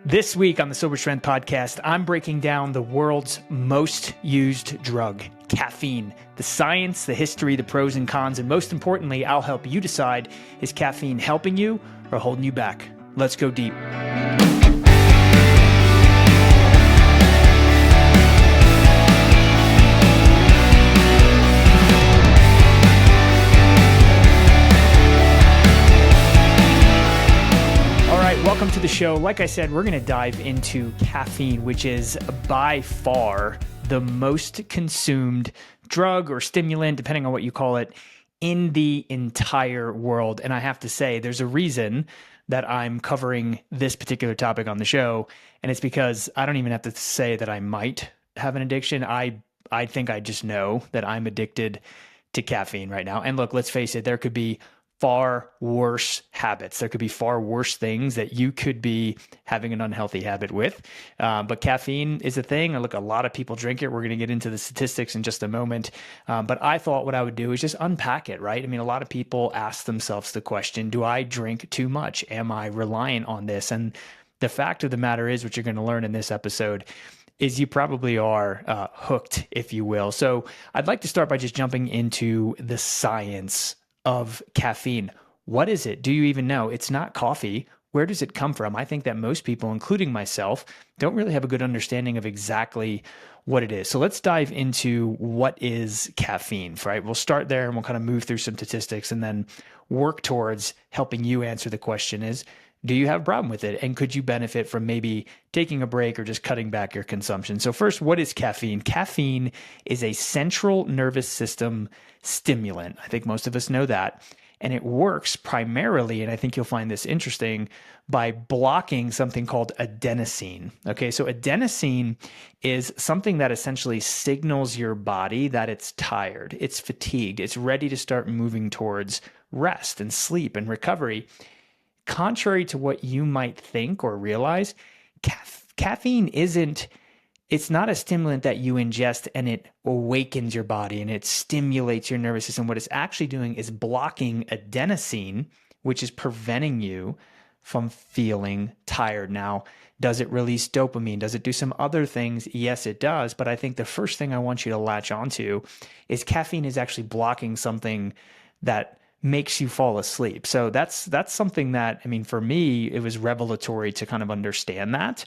This week on the Sober Strength Podcast, I'm breaking down the world's most used drug, caffeine, the science, the history, the pros and cons, and most importantly, I'll help you decide, is caffeine helping you or holding you back? Let's go deep. Welcome to the show. Like I said, we're going to dive into caffeine, which is by far the most consumed drug or stimulant, depending on what you call it, in the entire world. And I have to say, there's a reason that I'm covering this particular topic on the show. And it's because I don't even have to say that I might have an addiction. I think I just know that I'm addicted to caffeine right now. And look, let's face it, there could be far worse habits. There could be far worse things that you could be having an unhealthy habit with. But caffeine is a thing. Look, a lot of people drink it. We're going to get into the statistics in just a moment. But I thought what I would do is just unpack it, right? I mean, a lot of people ask themselves the question, do I drink too much? Am I reliant on this? And the fact of the matter is, what you're going to learn in this episode is you probably are hooked, if you will. So I'd like to start by just jumping into the science of caffeine. What is it? Do you even know? It's not coffee. Where does it come from? I think that most people, including myself, don't really have a good understanding of exactly what it is. So let's dive into what is caffeine, right? We'll start there and we'll kind of move through some statistics and then work towards helping you answer the question is, do you have a problem with it? And could you benefit from maybe taking a break or just cutting back your consumption? So first, what is caffeine? Caffeine is a central nervous system stimulant. I think most of us know that. And it works primarily, and I think you'll find this interesting, by blocking something called adenosine. Okay, so adenosine is something that essentially signals your body that it's tired, it's fatigued, it's ready to start moving towards rest and sleep and recovery. Contrary to what you might think or realize, caffeine it's not a stimulant that you ingest and it awakens your body and it stimulates your nervous system. What it's actually doing is blocking adenosine, which is preventing you from feeling tired. Now, does it release dopamine? Does it do some other things? Yes, it does. But I think the first thing I want you to latch onto is caffeine is actually blocking something that makes you fall asleep. So that's something that, I mean, for me, it was revelatory to kind of understand that.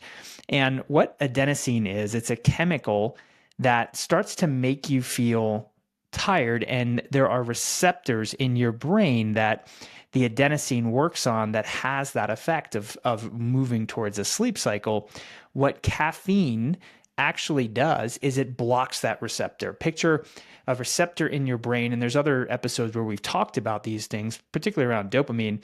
And what adenosine is, it's a chemical that starts to make you feel tired. And there are receptors in your brain that the adenosine works on that has that effect of moving towards a sleep cycle. What caffeine actually does is it blocks that receptor. Picture a receptor in your brain, and there's other episodes where we've talked about these things, particularly around dopamine.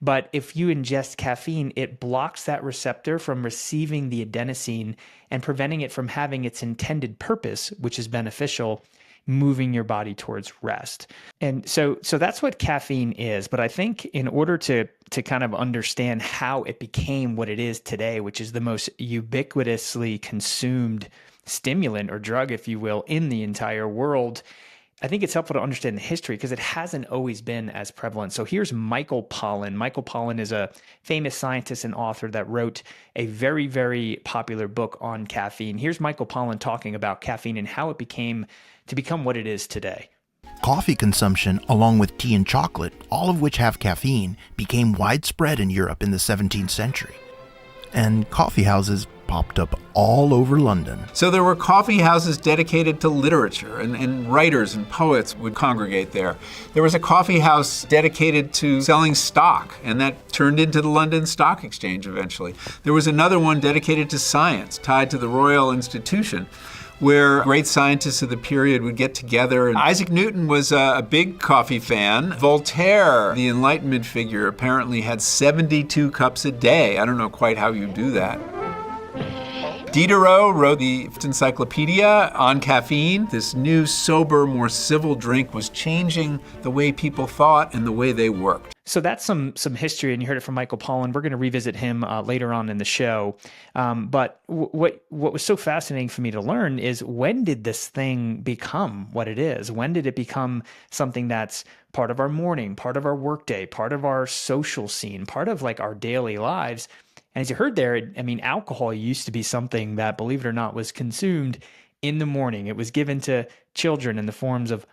But if you ingest caffeine, it blocks that receptor from receiving the adenosine and preventing it from having its intended purpose, which is beneficial, moving your body towards rest. And so that's what caffeine is. But I think in order to kind of understand how it became what it is today, which is the most ubiquitously consumed stimulant or drug, if you will, in the entire world, I think it's helpful to understand the history because it hasn't always been as prevalent. So here's Michael Pollan. Michael Pollan is a famous scientist and author that wrote a very, very popular book on caffeine. Here's Michael Pollan talking about caffeine and how it became what it is today. Coffee consumption, along with tea and chocolate, all of which have caffeine, became widespread in Europe in the 17th century. And coffee houses popped up all over London. So there were coffee houses dedicated to literature, and writers and poets would congregate there. There was a coffee house dedicated to selling stock, and that turned into the London Stock Exchange eventually. There was another one dedicated to science, tied to the Royal Institution, where great scientists of the period would get together. And Isaac Newton was a big coffee fan. Voltaire, the Enlightenment figure, apparently had 72 cups a day. I don't know quite how you do that. Diderot wrote the encyclopedia on caffeine. This new, sober, more civil drink was changing the way people thought and the way they worked. So that's some history, and you heard it from Michael Pollan. We're going to revisit him later on in the show. But what was so fascinating for me to learn is, when did this thing become what it is? When did it become something that's part of our morning, part of our workday, part of our social scene, part of like our daily lives? And as you heard there, alcohol used to be something that, believe it or not, was consumed in the morning. It was given to children in the forms of,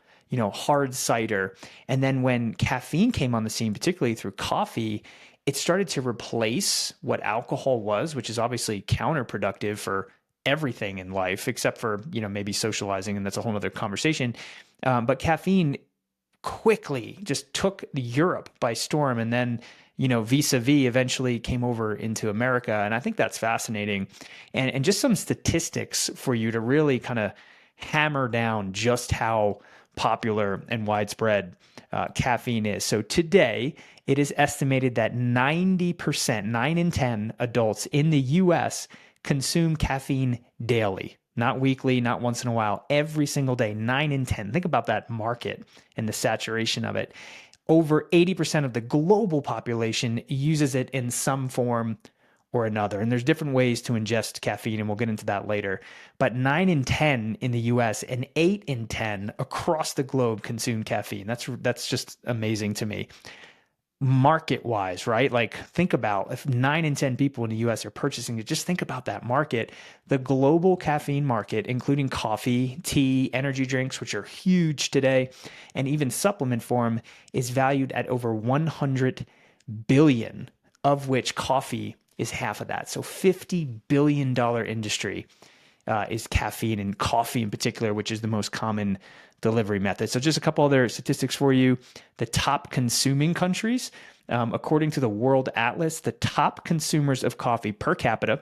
hard cider. And then when caffeine came on the scene, particularly through coffee, it started to replace what alcohol was, which is obviously counterproductive for everything in life, except for, maybe socializing. And that's a whole other conversation. But caffeine quickly just took Europe by storm. And then, vis-a-vis eventually came over into America. And I think that's fascinating. And just some statistics for you to really kind of hammer down just how popular and widespread caffeine is. So today, it is estimated that 90%, 9 in 10 adults in the US consume caffeine daily, not weekly, not once in a while, every single day, 9 in 10. Think about that market and the saturation of it. Over 80% of the global population uses it in some form or another. And there's different ways to ingest caffeine, and we'll get into that later. But 9 in 10 in the US and 8 in 10 across the globe consume caffeine. That's just amazing to me. Market-wise, right? Like, think about if 9 in 10 people in the US are purchasing it, just think about that market. The global caffeine market, including coffee, tea, energy drinks, which are huge today, and even supplement form, is valued at over 100 billion, of which coffee is half of that. So $50 billion industry is caffeine, and coffee in particular, which is the most common delivery method. So just a couple other statistics for you. The top consuming countries, according to the World Atlas, the top consumers of coffee per capita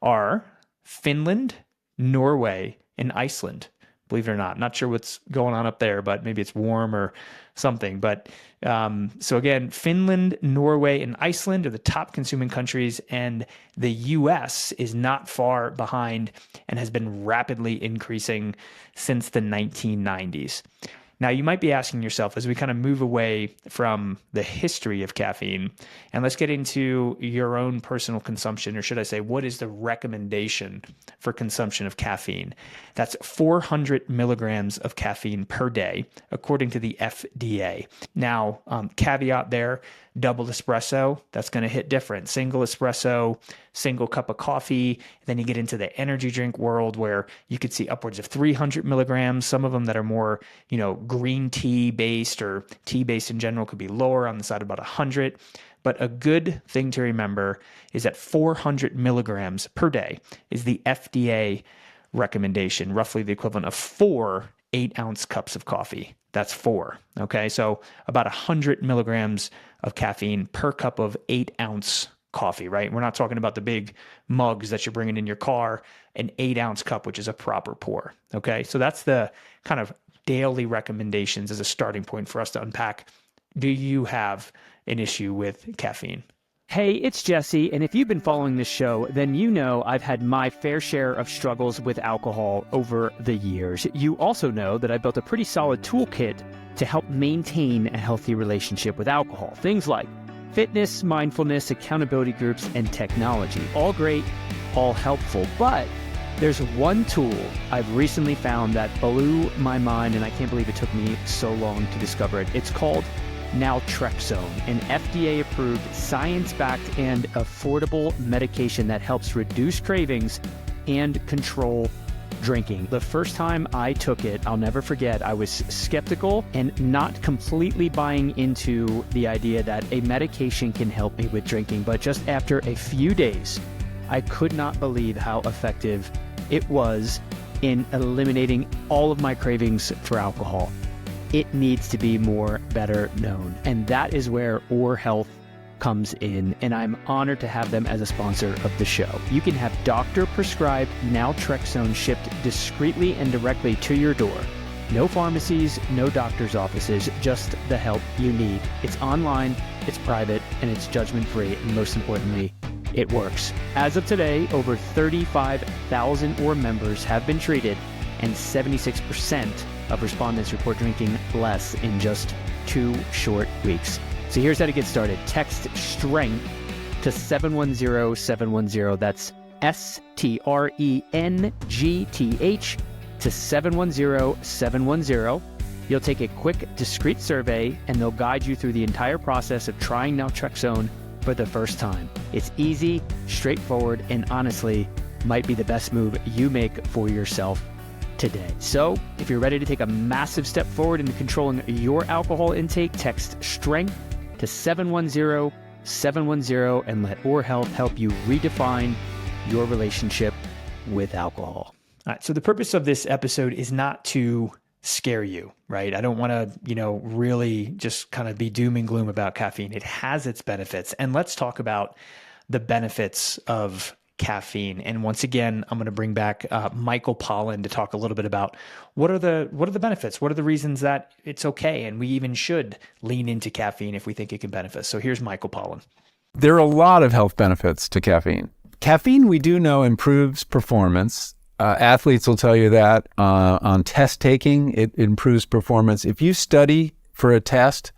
are Finland, Norway, and Iceland. Believe it or not. Not sure what's going on up there, but maybe it's warm or something. But so again, Finland, Norway, and Iceland are the top consuming countries, and the US is not far behind and has been rapidly increasing since the 1990s. Now, you might be asking yourself, as we kind of move away from the history of caffeine, and let's get into your own personal consumption, or should I say, what is the recommendation for consumption of caffeine? That's 400 milligrams of caffeine per day, according to the FDA. Now, caveat there, double espresso, that's going to hit different. Single espresso, single cup of coffee. Then you get into the energy drink world where you could see upwards of 300 milligrams. Some of them that are more, green tea based or tea based in general could be lower, on the side of about 100. But a good thing to remember is that 400 milligrams per day is the FDA recommendation, roughly the equivalent of 4 8-ounce cups of coffee. That's 4. Okay. So about 100 milligrams of caffeine per cup of 8-ounce coffee, right? We're not talking about the big mugs that you're bringing in your car, an 8-ounce cup, which is a proper pour. Okay. So that's the kind of daily recommendations as a starting point for us to unpack. Do you have an issue with caffeine? Hey, it's Jesse, and if you've been following this show, then you know I've had my fair share of struggles with alcohol over the years. You also know that I built a pretty solid toolkit to help maintain a healthy relationship with alcohol. Things like fitness, mindfulness, accountability groups, and technology. All great, all helpful, but there's one tool I've recently found that blew my mind, and I can't believe it took me so long to discover it. It's called naltrexone, an FDA-approved, science-backed, and affordable medication that helps reduce cravings and control drinking. The first time I took it, I'll never forget, I was skeptical and not completely buying into the idea that a medication can help me with drinking. But just after a few days, I could not believe how effective it was in eliminating all of my cravings for alcohol. It needs to be more better known. And that is where Or Health comes in, and I'm honored to have them as a sponsor of the show. You can have doctor-prescribed naltrexone shipped discreetly and directly to your door. No pharmacies, no doctor's offices, just the help you need. It's online, it's private, and it's judgment-free, and most importantly, it works. As of today, over 35,000 Or members have been treated, and 76% of respondents report drinking less in just 2 short weeks. So here's how to get started. Text STRENGTH to 710-710. That's STRENGTH to 710-710. You'll take a quick, discreet survey, and they'll guide you through the entire process of trying naltrexone for the first time. It's easy, straightforward, and honestly, might be the best move you make for yourself today. So if you're ready to take a massive step forward in controlling your alcohol intake, text STRENGTH to 710-710 and let Or Health help you redefine your relationship with alcohol. All right, so the purpose of this episode is not to scare you, right? I don't want to, really just kind of be doom and gloom about caffeine. It has its benefits. And let's talk about the benefits of caffeine. And once again, I'm going to bring back Michael Pollan to talk a little bit about what are the benefits? What are the reasons that it's okay? And we even should lean into caffeine if we think it can benefit. So here's Michael Pollan. There are a lot of health benefits to caffeine. Caffeine, we do know, improves performance. Athletes will tell you that on test taking, it improves performance. If you study for a test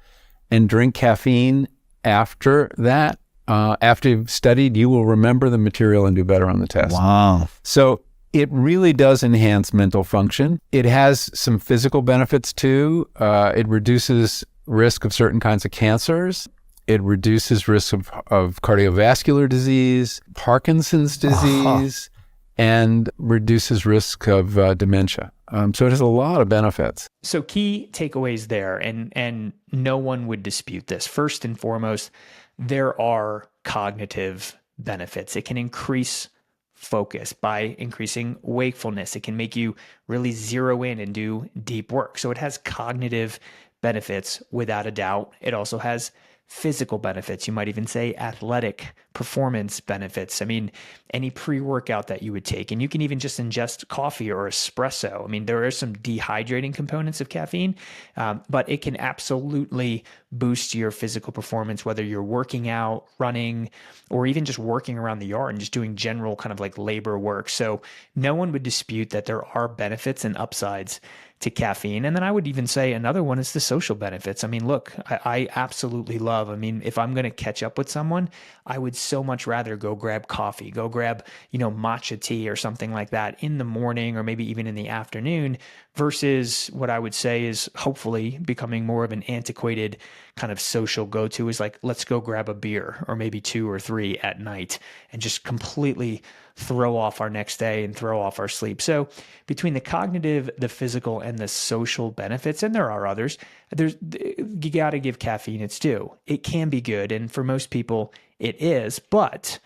and drink caffeine after that, after you've studied, you will remember the material and do better on the test. Wow. So it really does enhance mental function. It has some physical benefits too. It reduces risk of certain kinds of cancers. It reduces risk of cardiovascular disease, Parkinson's disease, and reduces risk of dementia. So it has a lot of benefits. So key takeaways there, and no one would dispute this. First and foremost, there are cognitive benefits. It can increase focus by increasing wakefulness. It can make you really zero in and do deep work. So it has cognitive benefits without a doubt. It also has physical benefits. You might even say athletic performance benefits. I mean, any pre-workout that you would take, and you can even just ingest coffee or espresso. I mean, there are some dehydrating components of caffeine, but it can absolutely boost your physical performance, whether you're working out, running, or even just working around the yard and just doing general kind of like labor work. So no one would dispute that there are benefits and upsides to caffeine. And then I would even say another one is the social benefits. I mean, look, I absolutely love, if I'm going to catch up with someone, I would so much rather go grab coffee, go grab, matcha tea or something like that in the morning or maybe even in the afternoon versus what I would say is hopefully becoming more of an antiquated kind of social go-to is like, let's go grab a beer or maybe 2 or 3 at night and just completely throw off our next day and throw off our sleep. So between the cognitive, the physical, and the social benefits, and there are others, you got to give caffeine its due. It can be good, and for most people, it is. But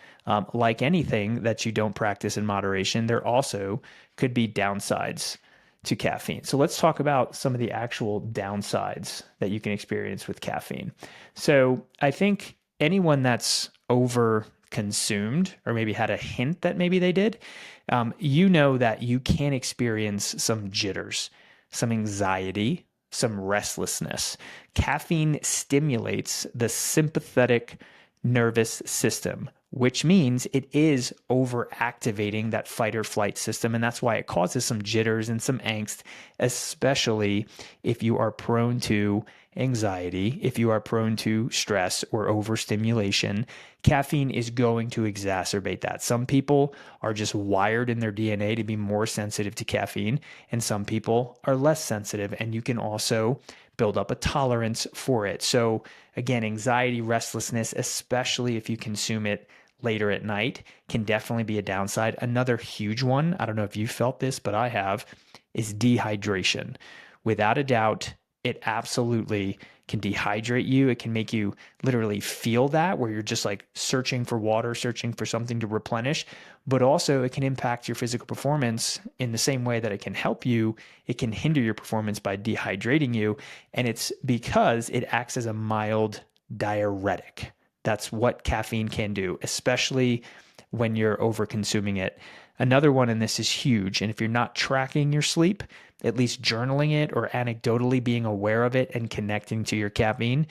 like anything that you don't practice in moderation, there also could be downsides to caffeine. So let's talk about some of the actual downsides that you can experience with caffeine. So I think anyone that's over consumed or maybe had a hint that maybe they did, that you can experience some jitters, some anxiety, some restlessness. Caffeine stimulates the sympathetic nervous system, which means it is overactivating that fight or flight system. And that's why it causes some jitters and some angst, especially if you are prone to anxiety, if you are prone to stress or overstimulation. Caffeine is going to exacerbate that. Some people are just wired in their DNA to be more sensitive to caffeine, and some people are less sensitive, and you can also build up a tolerance for it. So again, anxiety, restlessness, especially if you consume it later at night, can definitely be a downside. Another huge one, I don't know if you felt this, but I have, is dehydration. Without a doubt, it absolutely can dehydrate you. It can make you literally feel that, where you're just like searching for water, searching for something to replenish, but also it can impact your physical performance in the same way that it can help you. It can hinder your performance by dehydrating you. And it's because it acts as a mild diuretic. That's what caffeine can do, especially when you're over consuming it. Another one, and this is huge, and if you're not tracking your sleep, at least journaling it or anecdotally being aware of it and connecting to your caffeine.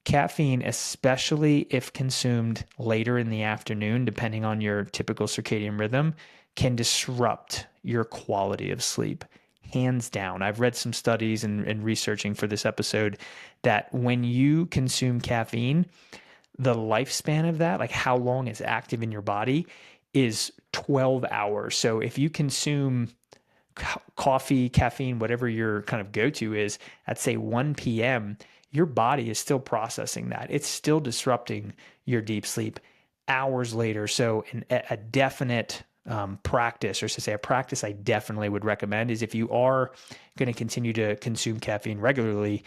Caffeine, especially if consumed later in the afternoon, depending on your typical circadian rhythm, can disrupt your quality of sleep. Hands down. I've read some studies and researching for this episode that when you consume caffeine, the lifespan of that, like how long it's active in your body, is 12 hours. So if you consume coffee, caffeine, whatever your kind of go-to is, at say 1 p.m., your body is still processing that. It's still disrupting your deep sleep hours later. So a definite practice, or to say a practice I definitely would recommend, is if you are going to continue to consume caffeine regularly,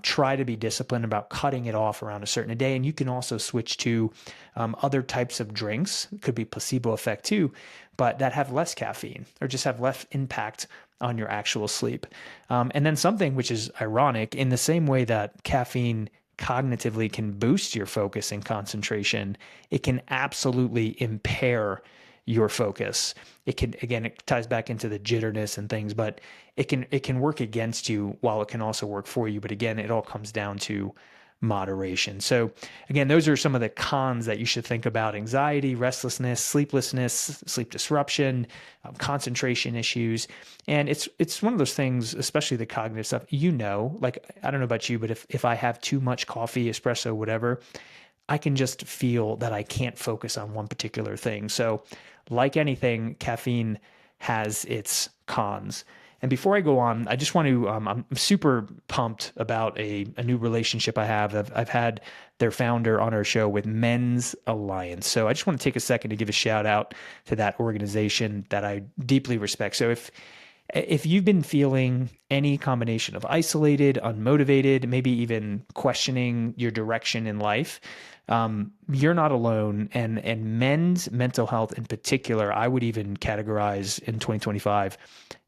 try to be disciplined about cutting it off around a certain day. And you can also switch to other types of drinks. It could be placebo effect too, but that have less caffeine or just have less impact on your actual sleep. And then something which is ironic, in the same way that caffeine cognitively can boost your focus and concentration, it can absolutely impair your focus. It can, again, it ties back into the jitterness and things, but it can work against you while it can also work for you. But again, it all comes down to moderation. So again, those are some of the cons that you should think about: anxiety, restlessness, sleeplessness, sleep disruption, concentration issues. And it's one of those things, especially the cognitive stuff, like, I don't know about you, but if I have too much coffee, espresso, whatever, I can just feel that I can't focus on one particular thing. So like anything, caffeine has its cons. And before I go on, I just want to, I'm super pumped about a new relationship I have. I've had their founder on our show with Men's Alliance. So I just want to take a second to give a shout out to that organization that I deeply respect. So if you've been feeling any combination of isolated, unmotivated, maybe even questioning your direction in life, you're not alone. And men's mental health in particular, I would even categorize in 2025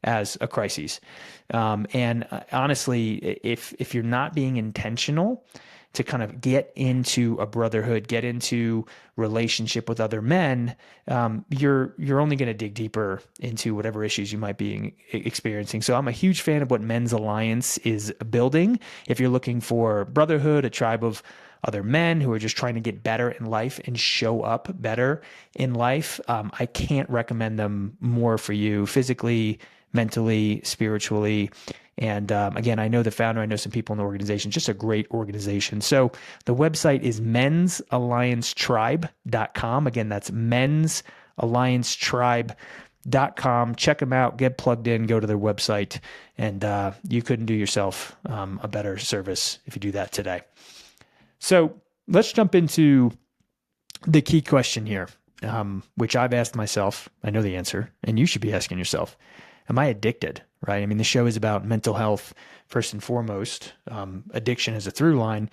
as a crisis. And honestly, if you're not being intentional to kind of get into a brotherhood, get into relationship with other men, you're only going to dig deeper into whatever issues you might be experiencing. So I'm a huge fan of what Men's Alliance is building. If you're looking for brotherhood, a tribe of other men who are just trying to get better in life and show up better in life, I can't recommend them more for you physically, mentally, spiritually. And again, I know the founder, I know some people in the organization, just a great organization. So the website is mensalliancetribe.com. Again, that's mensalliancetribe.com. Check them out, get plugged in, go to their website, and you couldn't do yourself a better service if you do that today. So let's jump into the key question here, which I've asked myself. I know the answer, and you should be asking yourself: am I addicted? Right? I mean, the show is about mental health first and foremost. Addiction is a through line,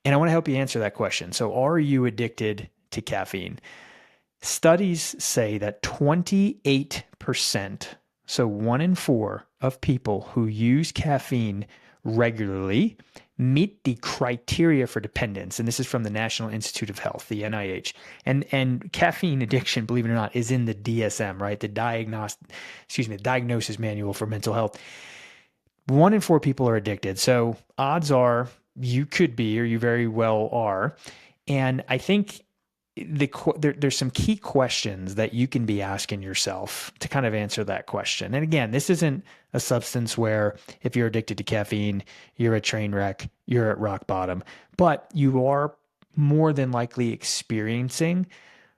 and I want to help you answer that question. So, are you addicted to caffeine? Studies say that 28%, so 1 in 4 of people who use caffeine regularly meet the criteria for dependence. And this is from the National Institute of Health, the NIH. And caffeine addiction, believe it or not, is in the DSM, right? The diagnosis manual for mental health. 1 in 4 people are addicted. So odds are you could be, or you very well are. And I think there's some key questions that you can be asking yourself to kind of answer that question. And again, this isn't a substance where if you're addicted to caffeine, you're a train wreck, you're at rock bottom, but you are more than likely experiencing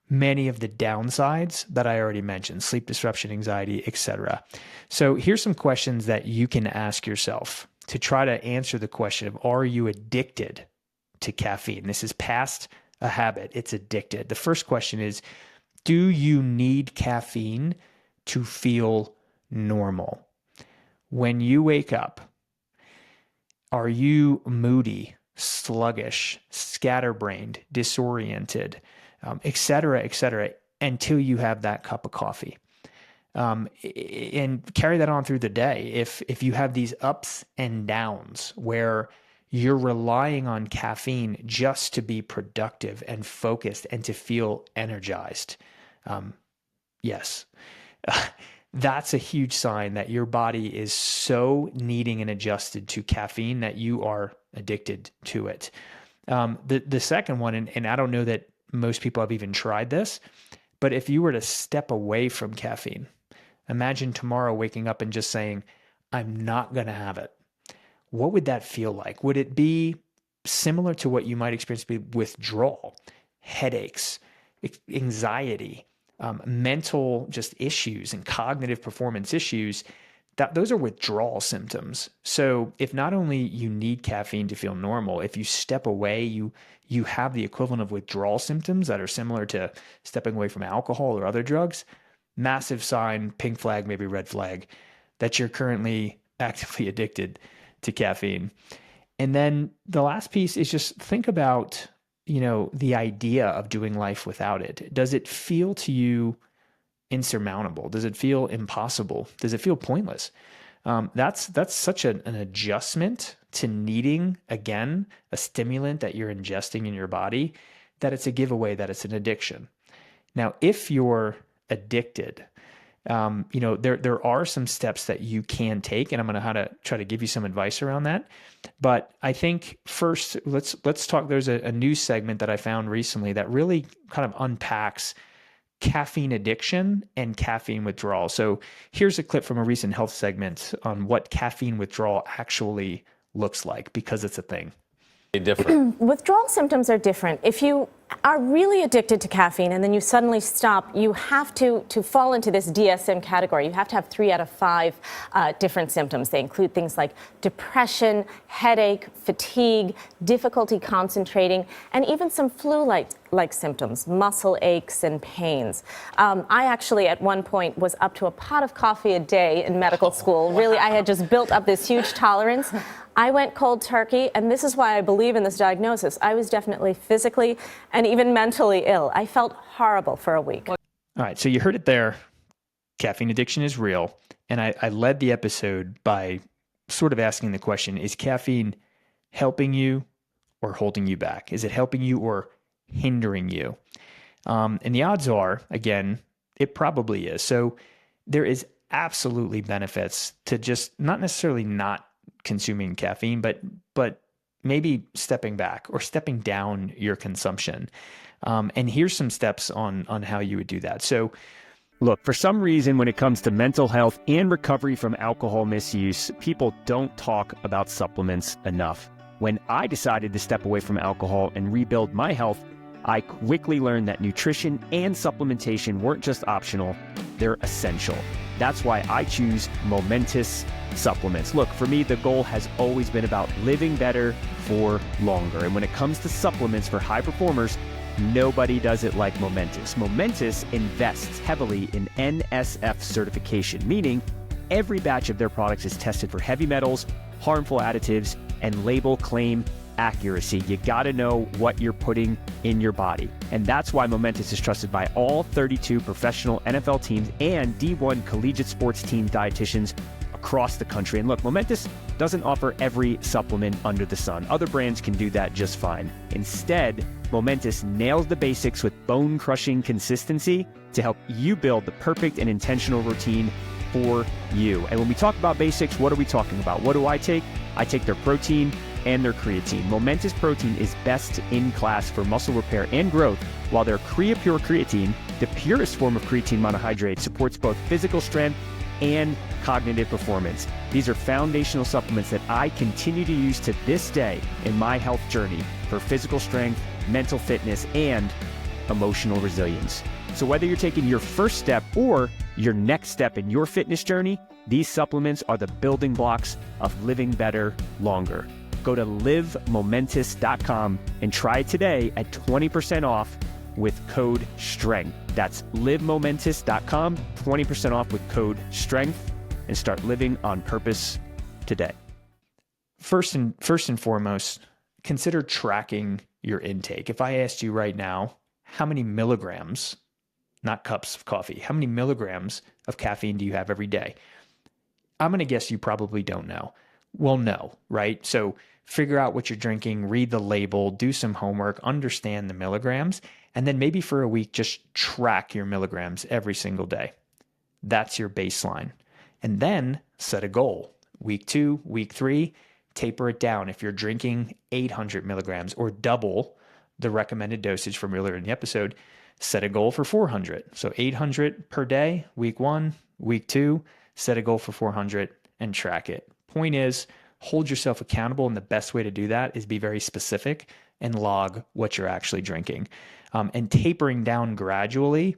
many of the downsides that I already mentioned: sleep disruption, anxiety, etc. So here's some questions that you can ask yourself to try to answer the question of, are you addicted to caffeine? This is past a habit. It's addicted. The first question is, do you need caffeine to feel normal? When you wake up, are you moody, sluggish, scatterbrained, disoriented, et cetera, until you have that cup of coffee? And carry that on through the day. If you have these ups and downs where you're relying on caffeine just to be productive and focused and to feel energized, yes, that's a huge sign that your body is so needing and adjusted to caffeine that you are addicted to it. The second one, and I don't know that most people have even tried this, but if you were to step away from caffeine, imagine tomorrow waking up and just saying, I'm not going to have it. What would that feel like? Would it be similar to what you might experience with withdrawal, headaches, anxiety, mental just issues and cognitive performance issues those are withdrawal symptoms. So if not only you need caffeine to feel normal, if you step away, you have the equivalent of withdrawal symptoms that are similar to stepping away from alcohol or other drugs, massive sign, pink flag, maybe red flag, that you're currently actively addicted to caffeine. And then the last piece is just think about, the idea of doing life without it. Does it feel to you insurmountable? Does it feel impossible? Does it feel pointless? That's such an adjustment to needing, again, a stimulant that you're ingesting in your body, that it's a giveaway that it's an addiction. Now, if you're addicted, there are some steps that you can take, and I'm going to try to give you some advice around that. But I think first, let's talk. There's a news segment that I found recently that really kind of unpacks caffeine addiction and caffeine withdrawal. So here's a clip from a recent health segment on what caffeine withdrawal actually looks like, because it's a thing. Different. Withdrawal symptoms are different. If you are really addicted to caffeine and then you suddenly stop, you have to fall into this DSM category. You have to have 3 out of 5 different symptoms. They include things like depression, headache, fatigue, difficulty concentrating, and even some flu-like symptoms, muscle aches and pains. I actually at one point was up to a pot of coffee a day in medical school. Really, I had just built up this huge tolerance. I went cold turkey, and this is why I believe in this diagnosis. I was definitely physically and even mentally ill. I felt horrible for a week. All right, so you heard it there. Caffeine addiction is real. And I led the episode by sort of asking the question, is caffeine helping you or holding you back? Is it helping you or hindering you? And the odds are, again, it probably is. So there is absolutely benefits to just not necessarily not consuming caffeine, but maybe stepping back or stepping down your consumption. And here's some steps on how you would do that. So Look, for some reason, when it comes to mental health and recovery from alcohol misuse, people don't talk about supplements enough. When I decided to step away from alcohol and rebuild my health, I quickly learned that nutrition and supplementation weren't just optional, they're essential. That's why I choose Momentous supplements. Look, for me, the goal has always been about living better for longer. And when it comes to supplements for high performers, nobody does it like Momentous. Momentous invests heavily in NSF certification, meaning every batch of their products is tested for heavy metals, harmful additives, and label claim accuracy. You gotta know what you're putting in your body. And that's why Momentous is trusted by all 32 professional NFL teams and D1 collegiate sports team dietitians across the country. And look, Momentous doesn't offer every supplement under the sun. Other brands can do that just fine. Instead, Momentous nails the basics with bone-crushing consistency to help you build the perfect and intentional routine for you. And when we talk about basics, what are we talking about? What do I take? I take their protein and their creatine. Momentous protein is best in class for muscle repair and growth, while their CreaPure creatine, the purest form of creatine monohydrate, supports both physical strength and cognitive performance. These are foundational supplements that I continue to use to this day in my health journey for physical strength, mental fitness, and emotional resilience. So whether you're taking your first step or your next step in your fitness journey, these supplements are the building blocks of living better longer. Go to livemomentous.com and try it today at 20% off with code STRENGTH. That's livemomentous.com, 20% off with code STRENGTH, and start living on purpose today. First and foremost, consider tracking your intake. If I asked you right now, how many milligrams, not cups of coffee, how many milligrams of caffeine do you have every day? I'm going to guess you probably don't know. Well, no, right? So figure out what you're drinking, read the label, do some homework, understand the milligrams, and then maybe for a week, just track your milligrams every single day. That's your baseline. And then set a goal. Week 2, week 3, taper it down. If you're drinking 800 milligrams or double the recommended dosage from earlier in the episode, set a goal for 400. So 800 per day, week 1, week 2, set a goal for 400 and track it. Point is, hold yourself accountable, and the best way to do that is be very specific and log what you're actually drinking. And tapering down gradually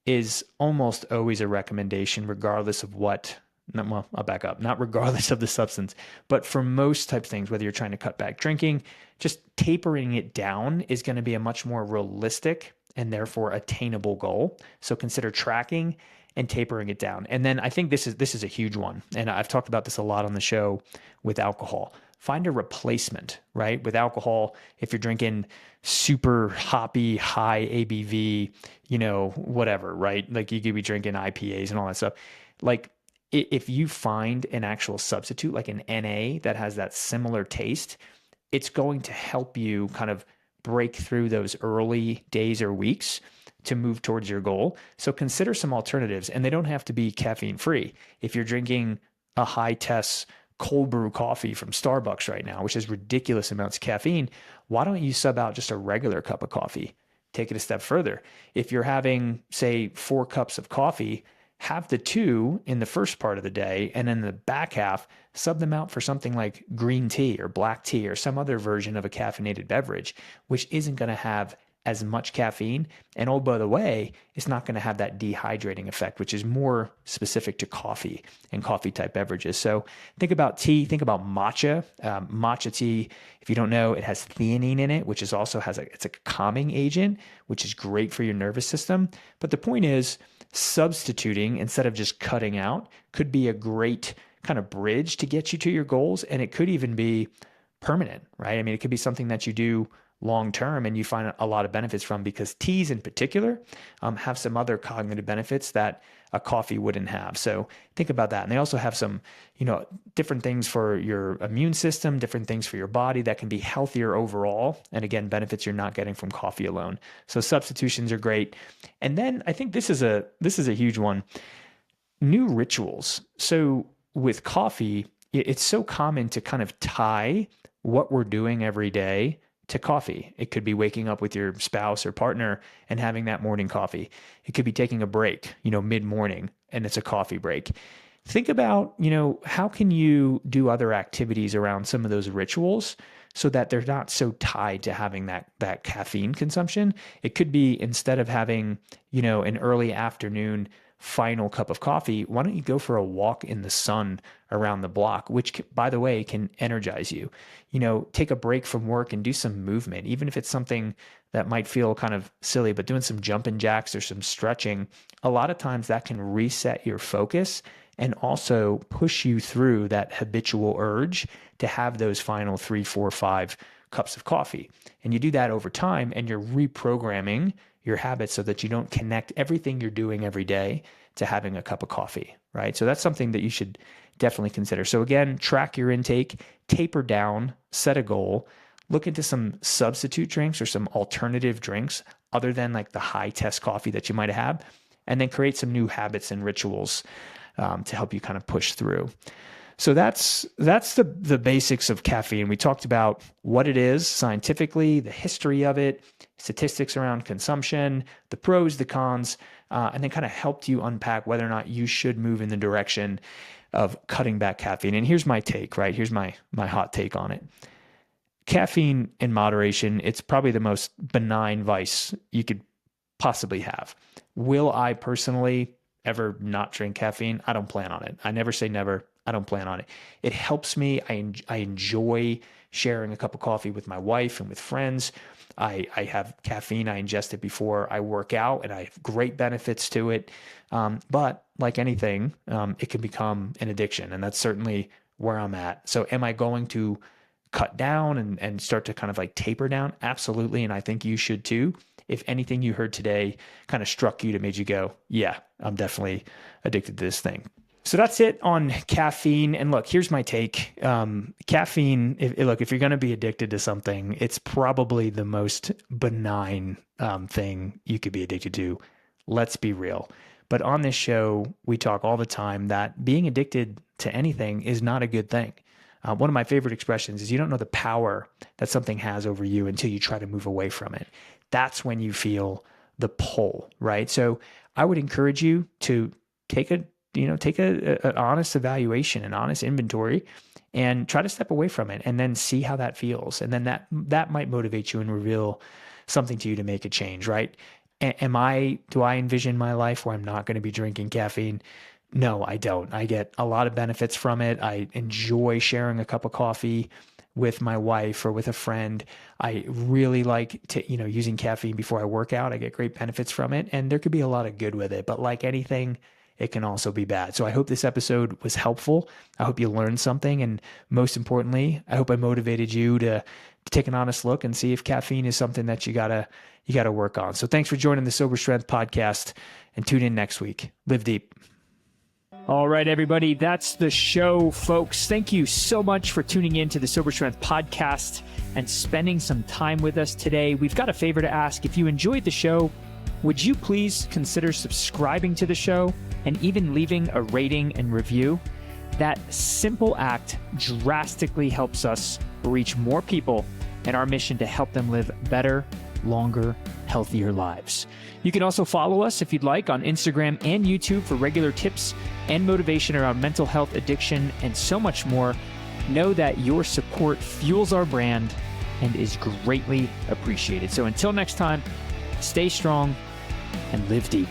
is almost always a recommendation, regardless of what well, I'll back up, not regardless of the substance, but for most types of things, whether you're trying to cut back drinking, just tapering it down is going to be a much more realistic and therefore attainable goal. So consider tracking and tapering it down. And then I think this is a huge one. And I've talked about this a lot on the show with alcohol. Find a replacement, right? With alcohol, if you're drinking super hoppy, high ABV, whatever, right? Like you could be drinking IPAs and all that stuff. Like if you find an actual substitute, like an NA that has that similar taste, it's going to help you kind of break through those early days or weeks to move towards your goal. So consider some alternatives, and they don't have to be caffeine free. If you're drinking a high test cold brew coffee from Starbucks right now, which has ridiculous amounts of caffeine, why don't you sub out just a regular cup of coffee? Take it a step further. If you're having, say, 4 cups of coffee, have the 2 in the first part of the day, and in the back half, sub them out for something like green tea or black tea or some other version of a caffeinated beverage, which isn't going to have as much caffeine. And oh, by the way, it's not going to have that dehydrating effect, which is more specific to coffee and coffee type beverages. So think about tea, think about matcha. Matcha tea, if you don't know, it has theanine in it, which is also it's a calming agent, which is great for your nervous system. But the point is, substituting instead of just cutting out could be a great kind of bridge to get you to your goals. And it could even be permanent, right? I mean, it could be something that you do long term and you find a lot of benefits from, because teas in particular have some other cognitive benefits that a coffee wouldn't have. So think about that. And they also have some, different things for your immune system, different things for your body that can be healthier overall. And again, benefits you're not getting from coffee alone. So substitutions are great. And then I think this is a huge one. New rituals. So with coffee, it's so common to kind of tie what we're doing every day to coffee. It could be waking up with your spouse or partner and having that morning coffee. It could be taking a break, mid-morning, and it's a coffee break. Think about, how can you do other activities around some of those rituals so that they're not so tied to having that caffeine consumption. It could be, instead of having, an early afternoon final cup of coffee, why don't you go for a walk in the sun around the block, which, by the way, can energize you. Take a break from work and do some movement, even if it's something that might feel kind of silly, but doing some jumping jacks or some stretching, a lot of times that can reset your focus and also push you through that habitual urge to have those final 3, 4, 5 cups of coffee. And you do that over time, and you're reprogramming your habits so that you don't connect everything you're doing every day to having a cup of coffee, right? So that's something that you should definitely consider. So again, track your intake, taper down, set a goal, look into some substitute drinks or some alternative drinks other than like the high test coffee that you might have, and then create some new habits and rituals to help you kind of push through. So that's the basics of caffeine. We talked about what it is scientifically, the history of it, statistics around consumption, the pros, the cons, and then kind of helped you unpack whether or not you should move in the direction of cutting back caffeine. And here's my take, right? Here's my hot take on it. Caffeine in moderation, it's probably the most benign vice you could possibly have. Will I personally ever not drink caffeine? I don't plan on it. I never say never. I don't plan on it. It helps me. I enjoy sharing a cup of coffee with my wife and with friends. I have caffeine. I ingest it before I work out, and I have great benefits to it. But like anything, it can become an addiction, and that's certainly where I'm at. So am I going to cut down and start to kind of like taper down? Absolutely. And I think you should too. If anything you heard today kind of struck you to made you go, yeah, I'm definitely addicted to this thing. So that's it on caffeine. And look, here's my take. Caffeine, if you're going to be addicted to something, it's probably the most benign thing you could be addicted to. Let's be real. But on this show, we talk all the time that being addicted to anything is not a good thing. One of my favorite expressions is you don't know the power that something has over you until you try to move away from it. That's when you feel the pull, right? So I would encourage you to take an honest evaluation, an honest inventory, and try to step away from it, and then see how that feels. And then that might motivate you and reveal something to you to make a change, right? Do I envision my life where I'm not going to be drinking caffeine? No, I don't. I get a lot of benefits from it. I enjoy sharing a cup of coffee with my wife or with a friend. I really like using caffeine before I work out. I get great benefits from it, and there could be a lot of good with it. But like anything, it can also be bad. So I hope this episode was helpful. I hope you learned something. And most importantly, I hope I motivated you to take an honest look and see if caffeine is something that you gotta work on. So thanks for joining the Sober Strength podcast, and tune in next week. Live deep. All right, everybody, that's the show, folks. Thank you so much for tuning in to the Sober Strength podcast and spending some time with us today. We've got a favor to ask. If you enjoyed the show, would you please consider subscribing to the show and even leaving a rating and review? That simple act drastically helps us reach more people in our mission to help them live better, longer, healthier lives. You can also follow us if you'd like on Instagram and YouTube for regular tips and motivation around mental health, addiction, and so much more. Know that your support fuels our brand and is greatly appreciated. So until next time, stay strong and live deep.